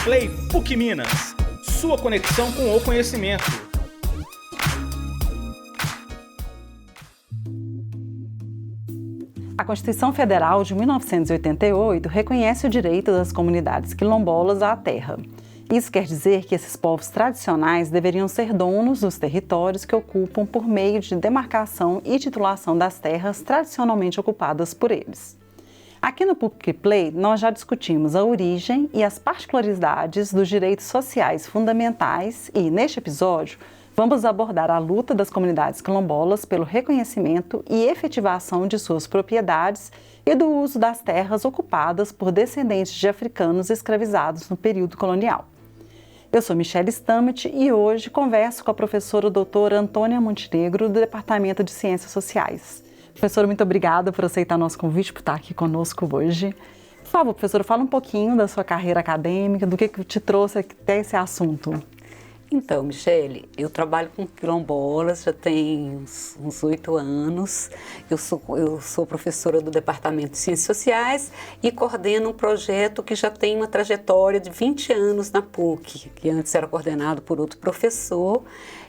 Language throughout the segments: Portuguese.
Play PUC Minas, sua conexão com o conhecimento. A Constituição Federal de 1988 reconhece o direito das comunidades quilombolas à terra. Isso quer dizer que esses povos tradicionais deveriam ser donos dos territórios que ocupam por meio de demarcação e titulação das terras tradicionalmente ocupadas por eles. Aqui no PUC Play, nós já discutimos a origem e as particularidades dos direitos sociais fundamentais e, neste episódio, vamos abordar a luta das comunidades quilombolas pelo reconhecimento e efetivação de suas propriedades e do uso das terras ocupadas por descendentes de africanos escravizados no período colonial. Eu sou Michele Stamet e hoje converso com a professora doutora Antônia Montenegro, do Departamento de Ciências Sociais. Professora, muito obrigada por aceitar nosso convite, por estar aqui conosco hoje. Por favor, professora, fala um pouquinho da sua carreira acadêmica, do que te trouxe até esse assunto. Então, Michele, eu trabalho com quilombolas já tem uns 8 anos. Eu sou professora do Departamento de Ciências Sociais e coordeno um projeto que já tem uma trajetória de 20 anos na PUC, que antes era coordenado por outro professor.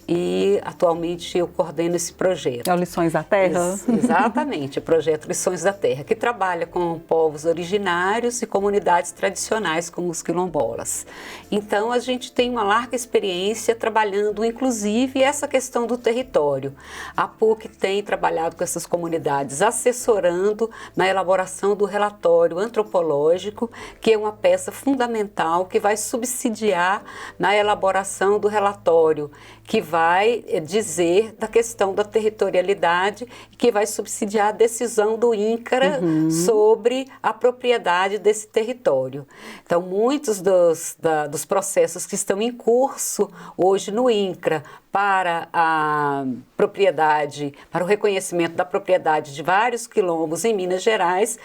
E atualmente eu coordeno esse projeto. É o Lições da Terra? Exatamente, o projeto Lições da Terra, que trabalha com povos originários e comunidades tradicionais como os quilombolas. Então a gente tem uma larga experiência trabalhando inclusive essa questão do território. A PUC tem trabalhado com essas comunidades, assessorando na elaboração do relatório antropológico, que é uma peça fundamental que vai subsidiar na elaboração do relatório, que vai dizer da questão da territorialidade e que vai subsidiar a decisão do INCRA sobre a propriedade desse território. Então, muitos dos processos que estão em curso hoje no INCRA para a propriedade, para o reconhecimento da propriedade de vários quilombos em Minas Gerais,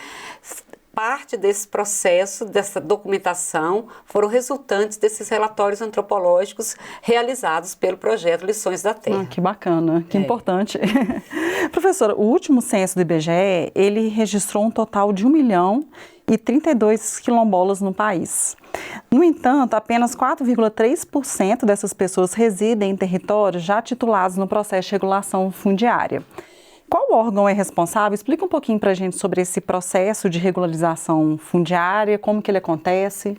parte desse processo, dessa documentação, foram resultantes desses relatórios antropológicos realizados pelo projeto Lições da Terra. Que bacana, que importante. Professora, o último censo do IBGE, ele registrou um total de 1.032.000 quilombolas no país. No entanto, apenas 4,3% dessas pessoas residem em territórios já titulados no processo de regulação fundiária. Qual órgão é responsável? Explica um pouquinho para a gente sobre esse processo de regularização fundiária, como que ele acontece.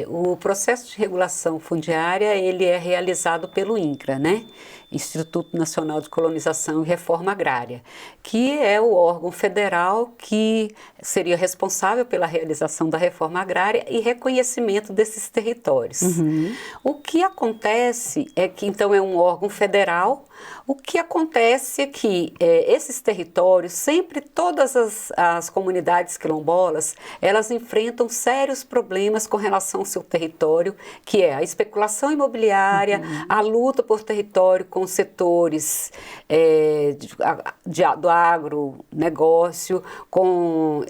O processo de regulação fundiária, ele é realizado pelo INCRA, né? Instituto Nacional de Colonização e Reforma Agrária, que é o órgão federal que seria responsável pela realização da reforma agrária e reconhecimento desses territórios. O que acontece é que, então, é um órgão federal. O que acontece é que esses territórios, sempre todas as comunidades quilombolas, elas enfrentam sérios problemas com relação ao seu território, que é a especulação imobiliária, a luta por território com setores do agronegócio, com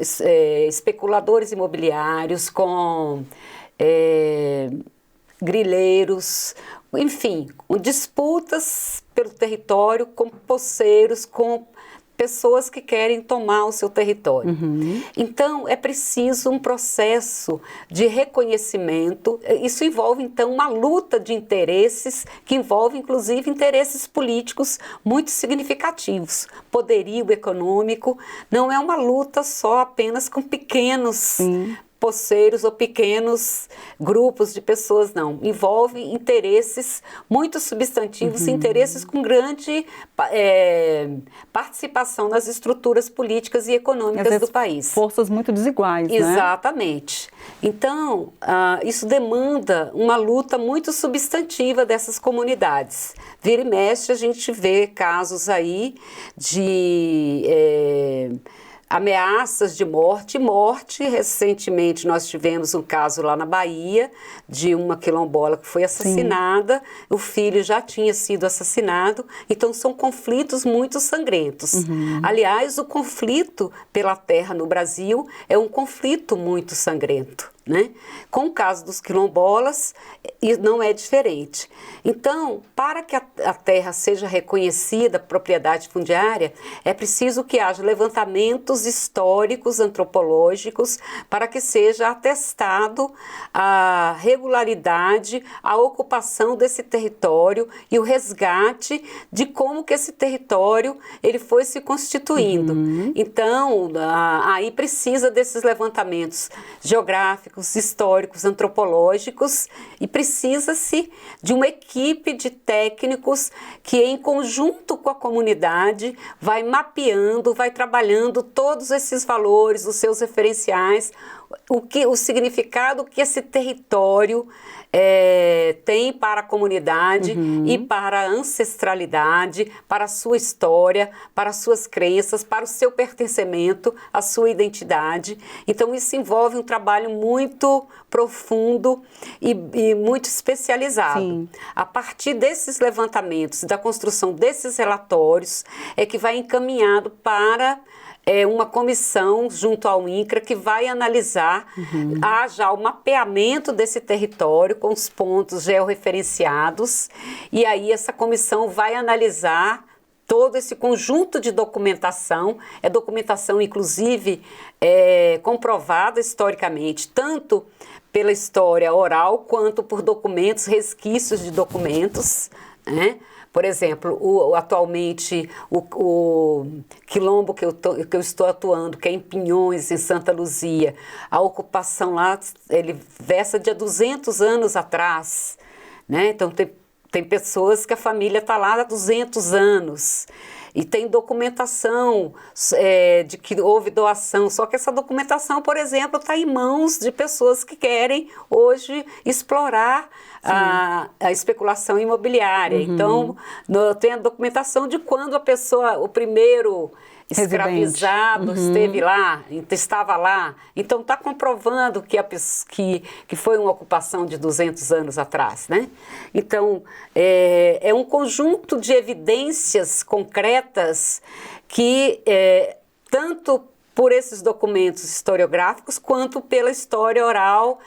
especuladores imobiliários, com grileiros, enfim, disputas pelo território com posseiros, com pessoas que querem tomar o seu território. Então, é preciso um processo de reconhecimento. Isso envolve, então, uma luta de interesses, que envolve, inclusive, interesses políticos muito significativos. Poderio econômico não é uma luta só apenas com pequenos posseiros ou pequenos grupos de pessoas, não. Envolve interesses muito substantivos, interesses com grande participação nas estruturas políticas e econômicas do país. Forças muito desiguais, né? Exatamente. Então, isso demanda uma luta muito substantiva dessas comunidades. Vira e mexe, a gente vê casos aí de ameaças de morte. Recentemente nós tivemos um caso lá na Bahia de uma quilombola que foi assassinada, o filho já tinha sido assassinado, então são conflitos muito sangrentos. Aliás, o conflito pela terra no Brasil é um conflito muito sangrento. né? Com o caso dos quilombolas, não é diferente. Então, para que a terra seja reconhecida propriedade fundiária, é preciso que haja levantamentos históricos, antropológicos, para que seja atestado a regularidade, a ocupação desse território e o resgate de como que esse território ele foi se constituindo. Então, aí precisa desses levantamentos geográficos, históricos, antropológicos, e precisa-se de uma equipe de técnicos que, em conjunto com a comunidade, vai mapeando, vai trabalhando todos esses valores, os seus referenciais, o significado que esse território tem para a comunidade e para a ancestralidade, para a sua história, para as suas crenças, para o seu pertencimento, a sua identidade. Então isso envolve um trabalho muito profundo e muito especializado. Sim. A partir desses levantamentos, da construção desses relatórios, é que vai encaminhado para uma comissão junto ao INCRA que vai analisar já o mapeamento desse território com os pontos georreferenciados, e aí essa comissão vai analisar todo esse conjunto de documentação, documentação inclusive comprovada historicamente, tanto pela história oral quanto por documentos, resquícios de documentos, né? Por exemplo, atualmente o quilombo que eu estou atuando, que é em Pinhões, em Santa Luzia, a ocupação lá, ele versa de 200 anos atrás, né? Então tem pessoas que a família está lá há 200 anos. E tem documentação de que houve doação, só que essa documentação, por exemplo, está em mãos de pessoas que querem hoje explorar a especulação imobiliária. Então, tem a documentação de quando a pessoa, o primeiro escravizado estava lá. Então está comprovando que foi uma ocupação de 200 anos atrás, né? Então é um conjunto de evidências concretas que tanto por esses documentos historiográficos quanto pela história oral,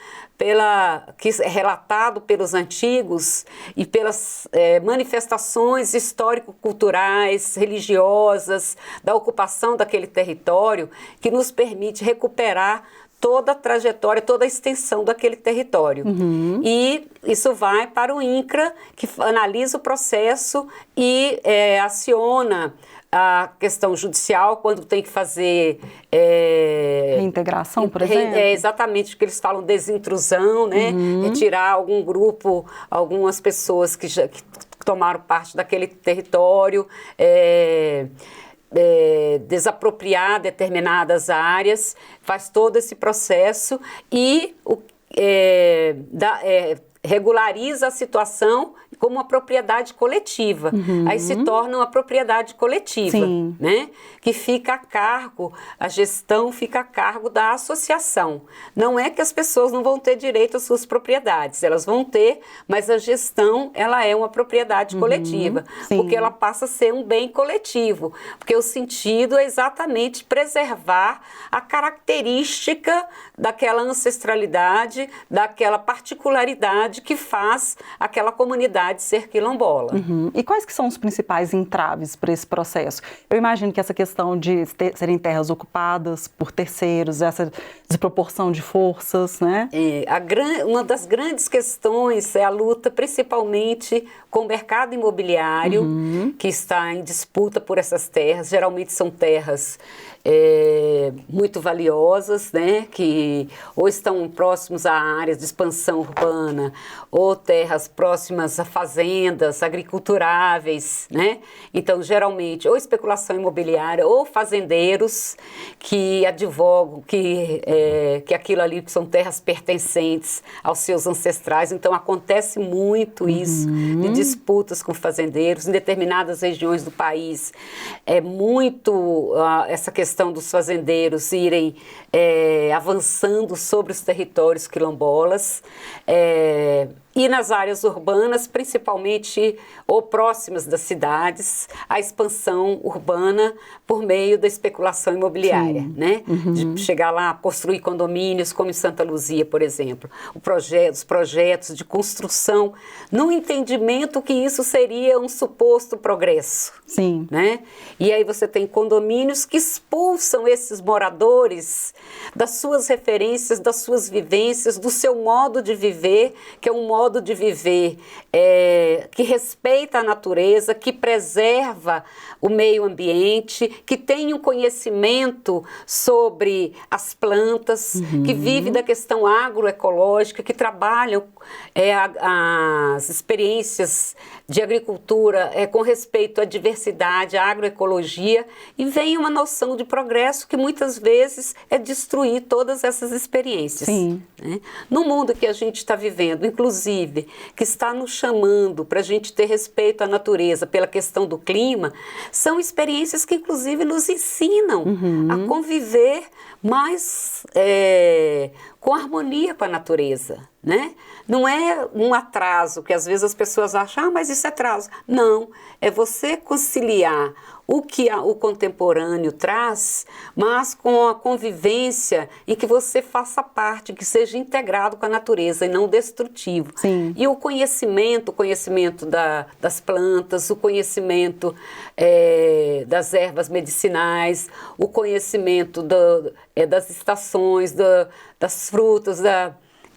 que é relatado pelos antigos e pelas manifestações histórico-culturais, religiosas, da ocupação daquele território, que nos permite recuperar toda a trajetória, toda a extensão daquele território. E isso vai para o INCRA, que analisa o processo e aciona a questão judicial quando tem que fazer reintegração, por exemplo? Exatamente, o que eles falam, desintrusão, né? Retirar algum grupo, algumas pessoas que tomaram parte daquele território, desapropriar determinadas áreas, faz todo esse processo e regulariza a situação como uma propriedade coletiva. Aí se torna uma propriedade coletiva, né? Que fica a cargo, a gestão fica a cargo da associação. Não é que as pessoas não vão ter direito às suas propriedades, elas vão ter, mas a gestão, ela é uma propriedade coletiva, porque ela passa a ser um bem coletivo, porque o sentido é exatamente preservar a característica daquela ancestralidade, daquela particularidade que faz aquela comunidade ser quilombola. E quais que são os principais entraves para esse processo? Eu imagino que essa questão de serem terras ocupadas por terceiros, essa desproporção de forças, né? Uma das grandes questões é a luta principalmente com o mercado imobiliário, que está em disputa por essas terras. Geralmente são terras muito valiosas, né? Que ou estão próximos a áreas de expansão urbana, ou terras próximas a fazendas agriculturáveis, né? Então, geralmente, ou especulação imobiliária, ou fazendeiros que advogam que aquilo ali são terras pertencentes aos seus ancestrais. Então, acontece muito isso, de disputas com fazendeiros. Em determinadas regiões do país, é muito essa questão dos fazendeiros irem avançando sobre os territórios quilombolas. E nas áreas urbanas, principalmente ou próximas das cidades, a expansão urbana por meio da especulação imobiliária, né? De chegar lá, construir condomínios, como em Santa Luzia, por exemplo. Os projetos de construção, no entendimento que isso seria um suposto progresso. Sim. Né? E aí você tem condomínios que expulsam esses moradores das suas referências, das suas vivências, do seu modo de viver, que é um modo de viver que respeita a natureza, que preserva o meio ambiente, que tem um conhecimento sobre as plantas, que vive da questão agroecológica, que trabalham as experiências de agricultura com respeito à diversidade, à agroecologia, e vem uma noção de progresso que muitas vezes é destruir todas essas experiências. Sim. Né? No mundo que a gente está vivendo, inclusive, que está nos chamando para a gente ter respeito à natureza pela questão do clima, são experiências que inclusive nos ensinam a conviver mais com harmonia com a natureza, né? Não é um atraso, que às vezes as pessoas acham, mas isso é atraso. Não, é você conciliar o que o contemporâneo traz, mas com a convivência em que você faça parte, que seja integrado com a natureza e não destrutivo. Sim. E o conhecimento das plantas, o conhecimento das ervas medicinais, o conhecimento das estações, das frutas,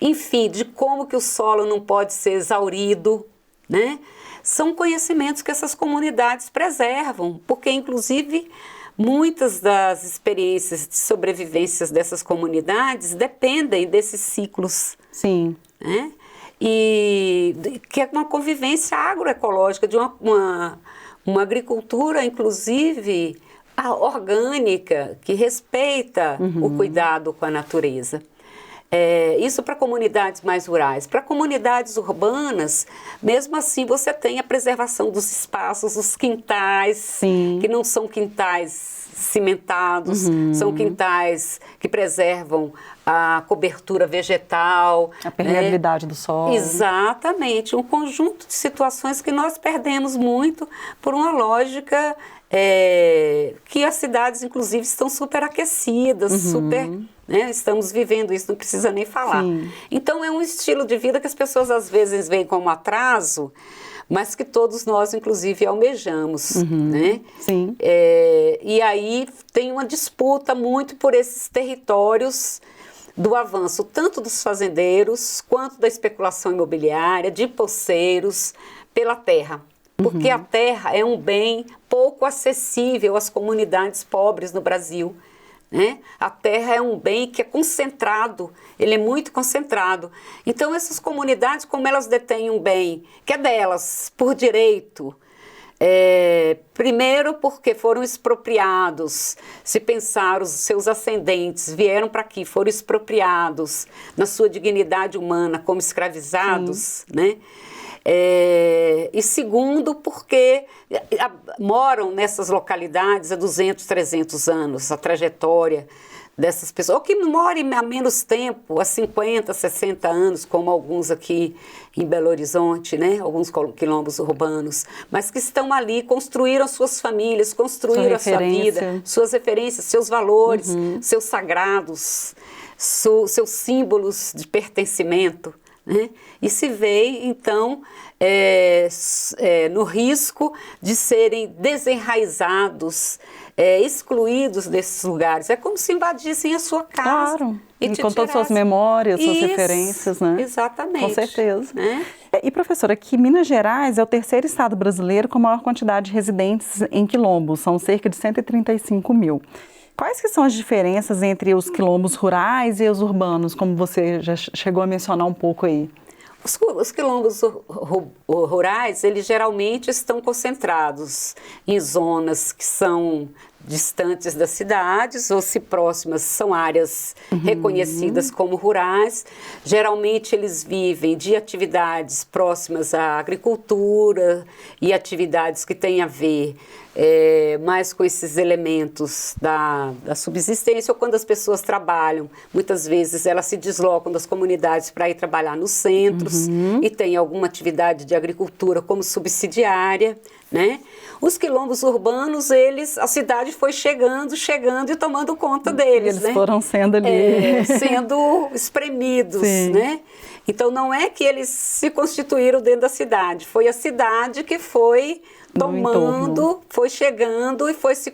enfim, de como que o solo não pode ser exaurido, né? São conhecimentos que essas comunidades preservam, porque inclusive muitas das experiências de sobrevivências dessas comunidades dependem desses ciclos. Sim. Né? E que é uma convivência agroecológica, de uma agricultura, inclusive, orgânica, que respeita o cuidado com a natureza. Isso para comunidades mais rurais. Para comunidades urbanas, mesmo assim, você tem a preservação dos espaços, os quintais, Sim. que não são quintais cimentados, são quintais que preservam a cobertura vegetal. A permeabilidade do solo. Exatamente. Um conjunto de situações que nós perdemos muito por uma lógica que as cidades, inclusive, estão superaquecidas, estamos vivendo isso, não precisa nem falar. Sim. Então, é um estilo de vida que as pessoas, às vezes, veem como atraso, mas que todos nós, inclusive, almejamos. Né? Sim. E aí tem uma disputa muito por esses territórios do avanço, tanto dos fazendeiros, quanto da especulação imobiliária, de poceiros, pela terra. Porque a terra é um bem pouco acessível às comunidades pobres no Brasil. Né? A terra é um bem que é concentrado, ele é muito concentrado. Então essas comunidades, como elas detêm um bem que é delas, por direito, primeiro porque foram expropriados, se pensar os seus ascendentes vieram para aqui, foram expropriados na sua dignidade humana como escravizados, né? E segundo, porque moram nessas localidades há 200, 300 anos, a trajetória dessas pessoas, ou que morem há menos tempo, há 50, 60 anos, como alguns aqui em Belo Horizonte, né? Alguns quilombos urbanos, mas que estão ali, construíram suas famílias, construíram a sua vida, suas referências, seus valores, seus sagrados, seus símbolos de pertencimento. Né? E se vê, então, no risco de serem desenraizados, excluídos desses lugares. É como se invadissem a sua casa. Claro, e com todas as suas memórias, suas referências, né? Exatamente. Com certeza. Né? E, professora, aqui Minas Gerais é o terceiro estado brasileiro com maior quantidade de residentes em quilombos, são cerca de 135 mil. Quais que são as diferenças entre os quilombos rurais e os urbanos, como você já chegou a mencionar um pouco aí? Os quilombos rurais, eles geralmente estão concentrados em zonas que são distantes das cidades, ou se próximas, são áreas reconhecidas como rurais. Geralmente eles vivem de atividades próximas à agricultura e atividades que têm a ver mais com esses elementos da subsistência, ou quando as pessoas trabalham, muitas vezes elas se deslocam das comunidades para ir trabalhar nos centros e tem alguma atividade de agricultura como subsidiária, né? Os quilombos urbanos, a cidade foi chegando e tomando conta deles, eles né? foram sendo ali... sendo espremidos, Sim. né? Então não é que eles se constituíram dentro da cidade, foi a cidade que foi tomando, foi chegando e foi se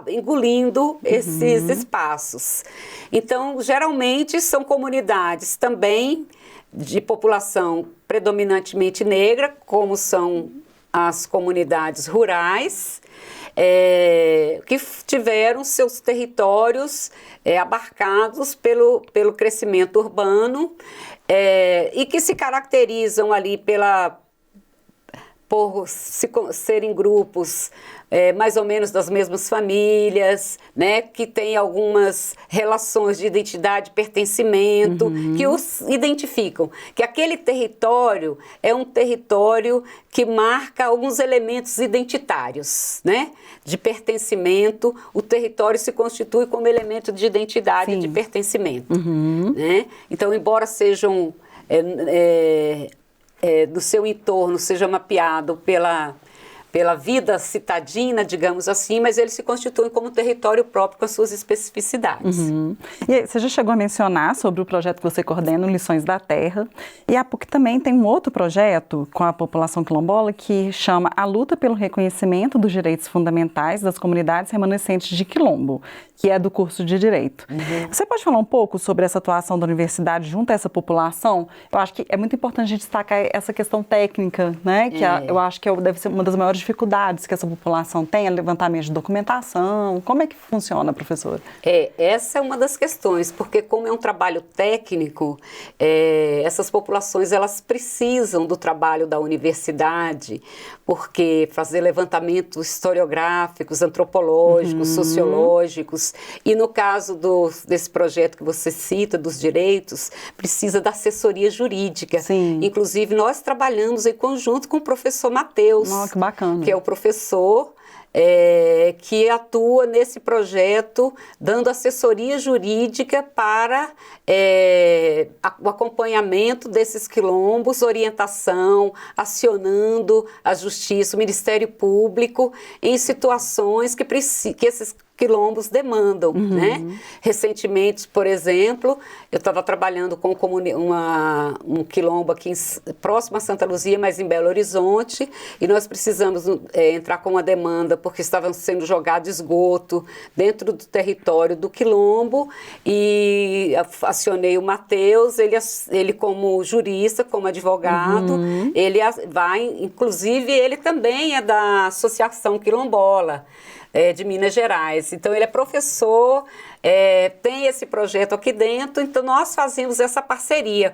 engolindo esses espaços. Então, geralmente são comunidades também de população predominantemente negra, como são as comunidades rurais, que tiveram seus territórios abarcados pelo crescimento urbano e que se caracterizam ali por serem grupos mais ou menos das mesmas famílias, né, que têm algumas relações de identidade e pertencimento, que os identificam, que aquele território é um território que marca alguns elementos identitários, né, de pertencimento. O território se constitui como elemento de identidade e de pertencimento. Né? Então, embora sejam do seu entorno seja mapeado pela vida citadina, digamos assim, mas eles se constituem como território próprio com as suas especificidades. E aí, você já chegou a mencionar sobre o projeto que você coordena, Lições da Terra, e a PUC também tem um outro projeto com a população quilombola que chama A Luta pelo Reconhecimento dos Direitos Fundamentais das Comunidades Remanescentes de Quilombo, que é do curso de Direito. Você pode falar um pouco sobre essa atuação da universidade junto a essa população? Eu acho que é muito importante a gente destacar essa questão técnica, né? Que eu acho que deve ser uma das maiores dificuldades que essa população tem, é levantamento de documentação. Como é que funciona, professora? Essa é uma das questões, porque como é um trabalho técnico, essas populações elas precisam do trabalho da universidade, porque fazer levantamentos historiográficos, antropológicos, sociológicos, e no caso desse projeto que você cita, dos direitos, precisa da assessoria jurídica. Sim. Inclusive, nós trabalhamos em conjunto com o professor Matheus, que bacana. Que é o professor que atua nesse projeto, dando assessoria jurídica para o acompanhamento desses quilombos, orientação, acionando a Justiça, o Ministério Público, em situações que esses quilombos demandam, né? Recentemente, por exemplo, eu estava trabalhando com um quilombo aqui próximo a Santa Luzia, mas em Belo Horizonte, e nós precisamos entrar com uma demanda porque estavam sendo jogado esgoto dentro do território do quilombo, e acionei o Matheus, ele como jurista, como advogado, ele vai, inclusive ele também é da Associação Quilombola, de Minas Gerais. Então, ele é professor, tem esse projeto aqui dentro, então nós fazemos essa parceria.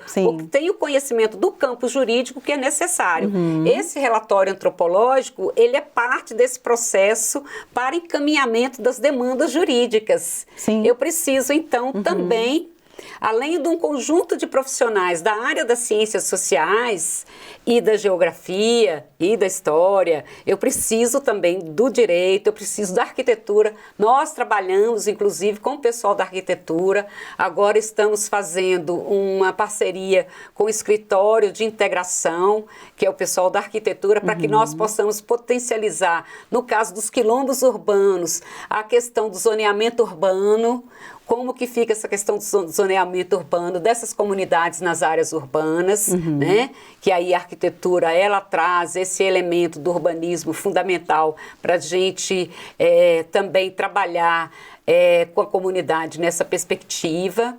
Tem o conhecimento do campo jurídico que é necessário. Esse relatório antropológico, ele é parte desse processo para encaminhamento das demandas jurídicas. Eu preciso, então, também, além de um conjunto de profissionais da área das ciências sociais e da geografia e da história, eu preciso também do direito, eu preciso da arquitetura. Nós trabalhamos, inclusive, com o pessoal da arquitetura. Agora estamos fazendo uma parceria com o escritório de integração, que é o pessoal da arquitetura, para que nós possamos potencializar, no caso dos quilombos urbanos, a questão do zoneamento urbano, como que fica essa questão do zoneamento urbano dessas comunidades nas áreas urbanas, né? Que aí a arquitetura, ela traz esse elemento do urbanismo fundamental para a gente também trabalhar com a comunidade nessa perspectiva.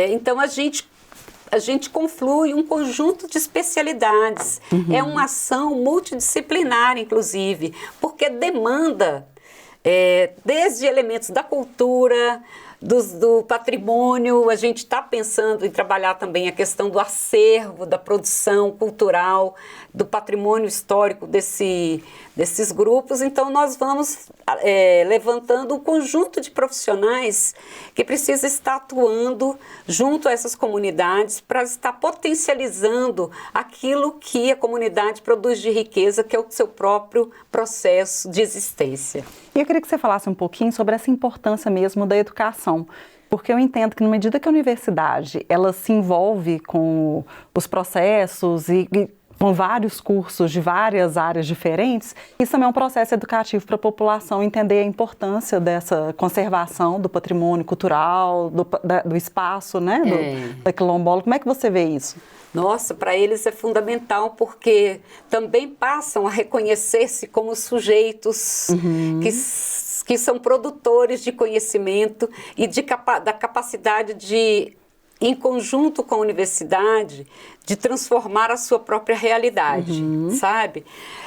Então, a gente conflui um conjunto de especialidades. É uma ação multidisciplinar, inclusive, porque demanda desde elementos da cultura, do patrimônio. A gente está pensando em trabalhar também a questão do acervo, da produção cultural, do patrimônio histórico desses grupos. Então, nós vamos levantando um conjunto de profissionais que precisa estar atuando junto a essas comunidades para estar potencializando aquilo que a comunidade produz de riqueza, que é o seu próprio processo de existência. E eu queria que você falasse um pouquinho sobre essa importância mesmo da educação, porque eu entendo que, na medida que a universidade ela se envolve com os processos e com vários cursos de várias áreas diferentes, isso também é um processo educativo para a população entender a importância dessa conservação do patrimônio cultural, do espaço, né, da quilombola. Como é que você vê isso? Nossa, para eles é fundamental, porque também passam a reconhecer-se como sujeitos que são produtores de conhecimento e da capacidade de, em conjunto com a universidade, de transformar a sua própria realidade, sabe?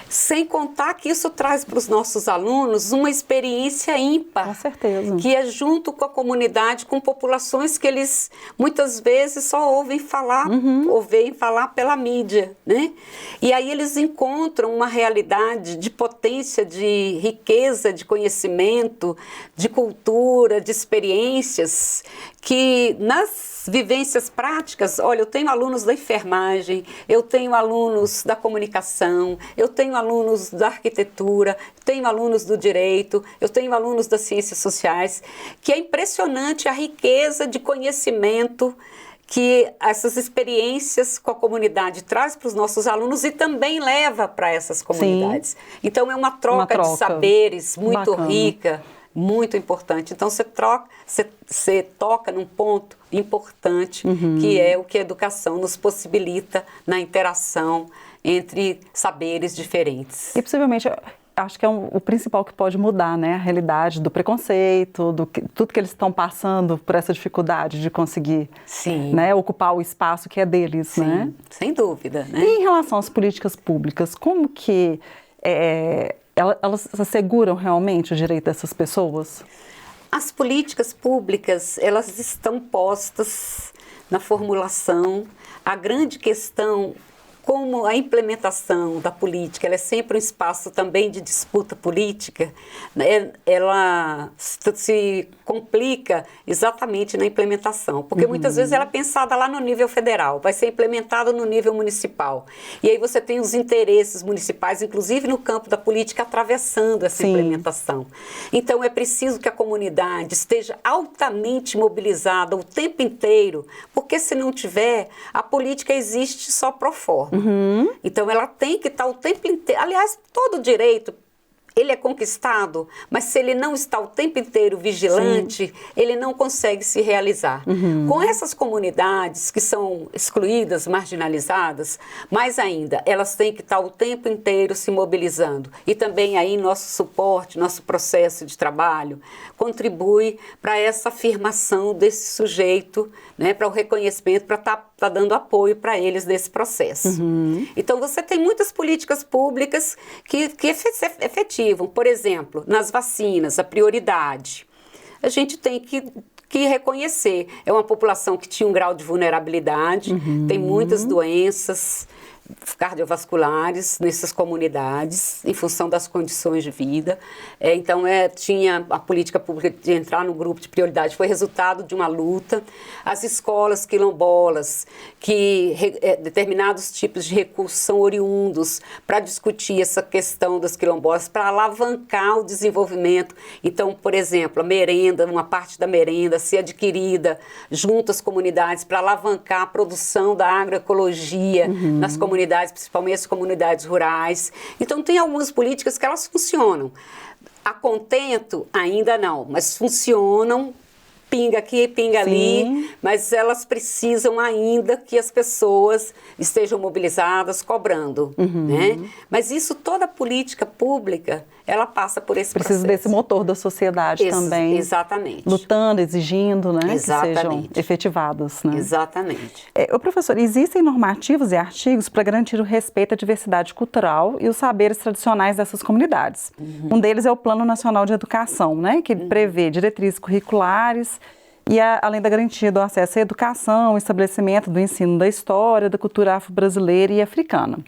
Sem contar que isso traz para os nossos alunos uma experiência ímpar. Com certeza. Que é junto com a comunidade, com populações que eles muitas vezes só ouvem falar, ou veem falar pela mídia, né? E aí eles encontram uma realidade de potência, de riqueza, de conhecimento, de cultura, de experiências, que nas vivências práticas, olha, eu tenho alunos da enfermagem, eu tenho alunos da comunicação, eu tenho alunos da arquitetura, tenho alunos do direito, eu tenho alunos das ciências sociais, que é impressionante a riqueza de conhecimento que essas experiências com a comunidade traz para os nossos alunos e também leva para essas comunidades. Sim. Então é uma troca de saberes muito bacana. Rica, muito importante. Então você toca num ponto importante, que é o que a educação nos possibilita na interação entre saberes diferentes. E possivelmente, acho que é o principal que pode mudar, né? A realidade do preconceito, tudo que eles estão passando por essa dificuldade de conseguir, né, ocupar o espaço que é deles, sim, né? Sem dúvida, né? E em relação às políticas públicas, como que elas asseguram realmente o direito dessas pessoas? As políticas públicas, elas estão postas na formulação. A grande questão, como a implementação da política, ela é sempre um espaço também de disputa política, né? Ela se complica exatamente na implementação, porque muitas vezes ela é pensada lá no nível federal, vai ser implementada no nível municipal. E aí você tem os interesses municipais, inclusive no campo da política, atravessando essa implementação. Então é preciso que a comunidade esteja altamente mobilizada o tempo inteiro, porque se não tiver, a política existe só pro forma. Então ela tem que estar o tempo inteiro, aliás, todo direito ele é conquistado, mas se ele não está o tempo inteiro vigilante, ele não consegue se realizar. Com essas comunidades que são excluídas, marginalizadas, mais ainda, elas têm que estar o tempo inteiro se mobilizando. E também aí nosso suporte, nosso processo de trabalho contribui para essa afirmação desse sujeito, né, para o reconhecimento, para estar dando apoio para eles nesse processo. Então você tem muitas políticas públicas que efetivam. Por exemplo, nas vacinas, a prioridade. A gente tem que reconhecer. É uma população que tinha um grau de vulnerabilidade, tem muitas doenças cardiovasculares nessas comunidades, em função das condições de vida. Então, tinha a política pública de entrar no grupo de prioridade, foi resultado de uma luta. As escolas quilombolas, que determinados tipos de recursos são oriundos para discutir essa questão das quilombolas, para alavancar o desenvolvimento. Então, por exemplo, a merenda, uma parte da merenda ser adquirida junto às comunidades para alavancar a produção da agroecologia nas comunidades, principalmente as comunidades rurais. Então, tem algumas políticas que elas funcionam. A contento, ainda não, mas funcionam, pinga aqui, pinga ali, mas elas precisam ainda que as pessoas estejam mobilizadas, cobrando, né? Mas isso, toda política pública, ela passa por esse processo. Precisa desse motor da sociedade também. Exatamente. Lutando, exigindo, né? Exatamente. Que sejam efetivados, né? Exatamente. Professor, existem normativas e artigos para garantir o respeito à diversidade cultural e os saberes tradicionais dessas comunidades. Um deles é o Plano Nacional de Educação, né? Que prevê diretrizes curriculares e, além da garantia do acesso à educação, o estabelecimento do ensino da história, da cultura afro-brasileira e africana.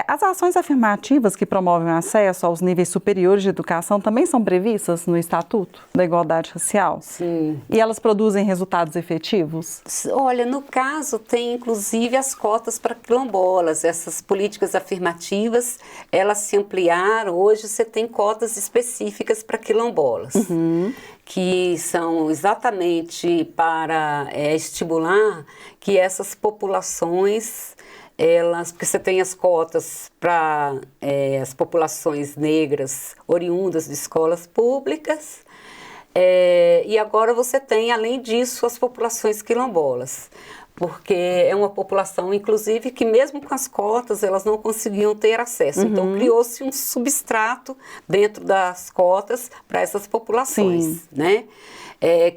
As ações afirmativas que promovem o acesso aos níveis superiores de educação também são previstas no Estatuto da Igualdade Racial? Sim. E elas produzem resultados efetivos? Olha, no caso tem inclusive as cotas para quilombolas. Essas políticas afirmativas, elas se ampliaram. Hoje você tem cotas específicas para quilombolas, que são exatamente para estimular que essas populações, porque você tem as cotas para as populações negras oriundas de escolas públicas, e agora você tem, além disso, as populações quilombolas, porque é uma população, inclusive, que mesmo com as cotas, elas não conseguiam ter acesso. Então, criou-se um substrato dentro das cotas para essas populações, né?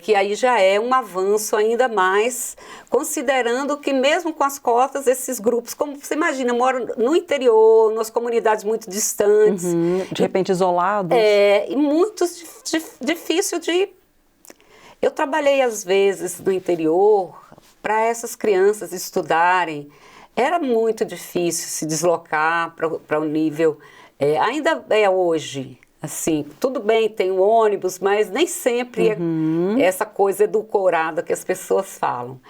Que aí já é um avanço ainda mais, considerando que mesmo com as cotas, esses grupos, como você imagina, moram no interior, nas comunidades muito distantes. De repente isolados. E muito difícil de... Eu trabalhei às vezes no interior para essas crianças estudarem. Era muito difícil se deslocar para o nível... ainda é hoje. Assim, tudo bem, tem o ônibus, mas nem sempre é essa coisa edulcorada que as pessoas falam.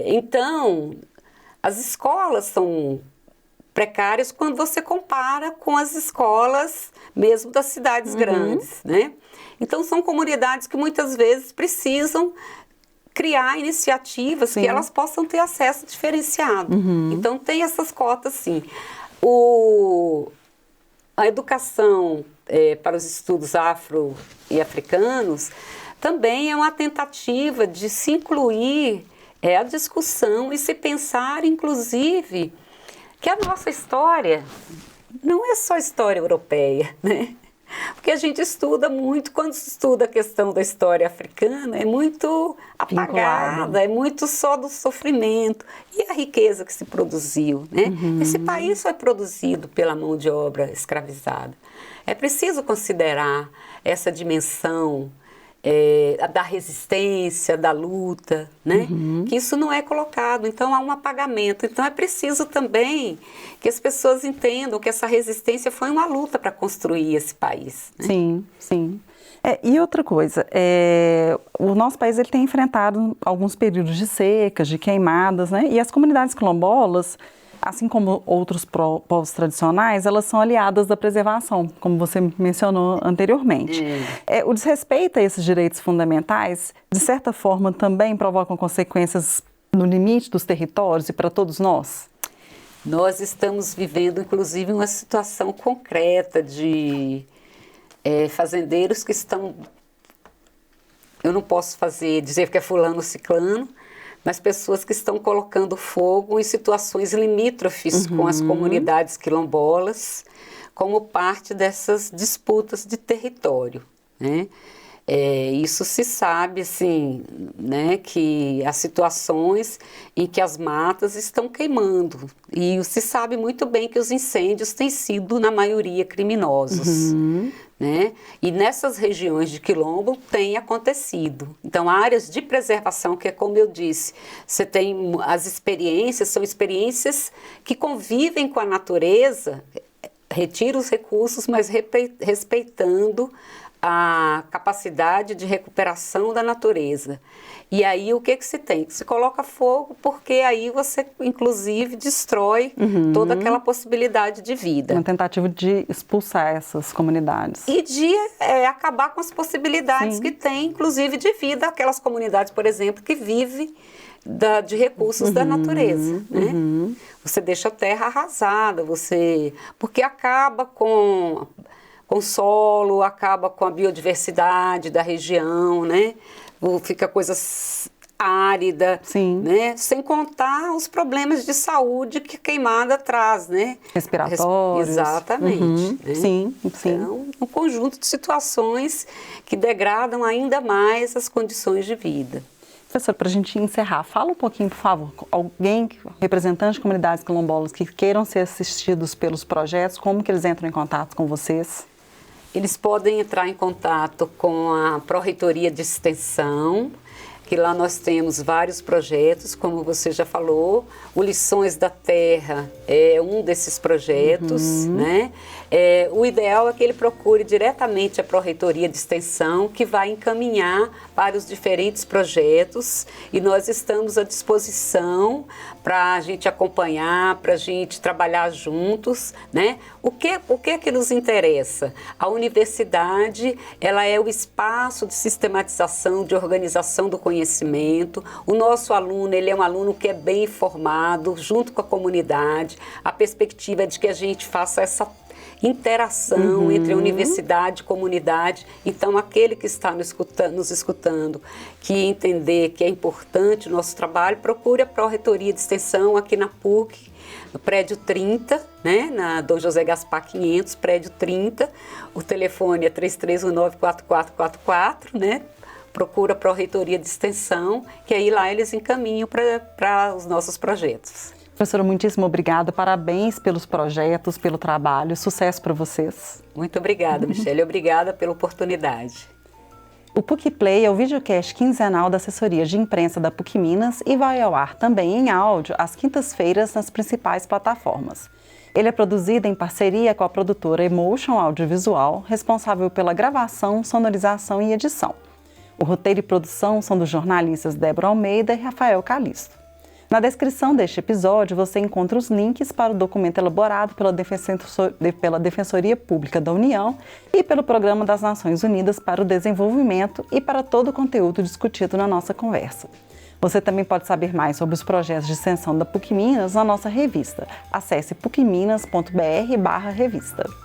Então, as escolas são precárias quando você compara com as escolas mesmo das cidades grandes, né? Então, são comunidades que muitas vezes precisam criar iniciativas que elas possam ter acesso diferenciado. Então, tem essas cotas, sim. A educação para os estudos afro e africanos também é uma tentativa de se incluir a discussão e se pensar, inclusive, que a nossa história não é só história europeia, né? Porque a gente estuda muito, quando se estuda a questão da história africana, é muito apagada, é muito só do sofrimento e a riqueza que se produziu, né? Esse país foi produzido pela mão de obra escravizada. É preciso considerar essa dimensão da resistência, da luta, né? Que isso não é colocado, então há um apagamento. Então é preciso também que as pessoas entendam que essa resistência foi uma luta para construir esse país, né? Sim, sim. E outra coisa, o nosso país ele tem enfrentado alguns períodos de secas, de queimadas, né? E as comunidades quilombolas, assim como outros povos tradicionais, elas são aliadas da preservação, como você mencionou anteriormente. O desrespeito a esses direitos fundamentais, de certa forma, também provocam consequências no limite dos territórios e para todos nós? Nós estamos vivendo, inclusive, uma situação concreta de fazendeiros que estão... Eu não posso dizer que é fulano ou ciclano, mas pessoas que estão colocando fogo em situações limítrofes com as comunidades quilombolas, como parte dessas disputas de território, né? Isso se sabe, assim, né, que há situações em que as matas estão queimando, e se sabe muito bem que os incêndios têm sido, na maioria, criminosos, né? E nessas regiões de quilombo tem acontecido. Então, áreas de preservação, que é como eu disse, você tem as experiências, são experiências que convivem com a natureza, retira os recursos, mas respeitando a capacidade de recuperação da natureza. E aí o que se tem? Se coloca fogo, porque aí você, inclusive, destrói toda aquela possibilidade de vida. Uma tentativa de expulsar essas comunidades. E de acabar com as possibilidades que tem, inclusive, de vida. Aquelas comunidades, por exemplo, que vivem de recursos da natureza, né? Você deixa a terra arrasada, porque acaba com o solo, acaba com a biodiversidade da região, né? Fica coisa árida, né? Sem contar os problemas de saúde que a queimada traz, né? Respiratórios. Exatamente. Né? Sim. Então, um conjunto de situações que degradam ainda mais as condições de vida. Professor, para a gente encerrar, fala um pouquinho, por favor, alguém, representante de comunidades quilombolas que queiram ser assistidos pelos projetos, como que eles entram em contato com vocês? Eles podem entrar em contato com a Pró-Reitoria de Extensão, que lá nós temos vários projetos, como você já falou. O Lições da Terra é um desses projetos, né? O ideal é que ele procure diretamente a Pró-Reitoria de Extensão, que vai encaminhar para os diferentes projetos, e nós estamos à disposição para a gente acompanhar, para a gente trabalhar juntos, né? O que nos interessa? A universidade, ela é o espaço de sistematização, de organização do conhecimento. O nosso aluno, ele é um aluno que é bem informado, junto com a comunidade. A perspectiva é de que a gente faça essa interação entre a universidade e comunidade. Então, aquele que está nos escutando, que entender que é importante o nosso trabalho, procure a Pró-Reitoria de Extensão aqui na PUC, no prédio 30, né, na Dom José Gaspar 500, prédio 30. O telefone é 3319-4444, né? Procura a Pró-Reitoria de Extensão, que aí lá eles encaminham para os nossos projetos. Professora, muitíssimo obrigada, parabéns pelos projetos, pelo trabalho, sucesso para vocês. Muito obrigada, Michele, obrigada pela oportunidade. O PUC Play é o videocast quinzenal da assessoria de imprensa da PUC Minas e vai ao ar também em áudio às quintas-feiras nas principais plataformas. Ele é produzido em parceria com a produtora Emotion Audiovisual, responsável pela gravação, sonorização e edição. O roteiro e produção são dos jornalistas Débora Almeida e Rafael Calisto. Na descrição deste episódio, você encontra os links para o documento elaborado pela Defensoria Pública da União e pelo Programa das Nações Unidas para o Desenvolvimento e para todo o conteúdo discutido na nossa conversa. Você também pode saber mais sobre os projetos de extensão da PUC Minas na nossa revista. Acesse pucminas.br/revista.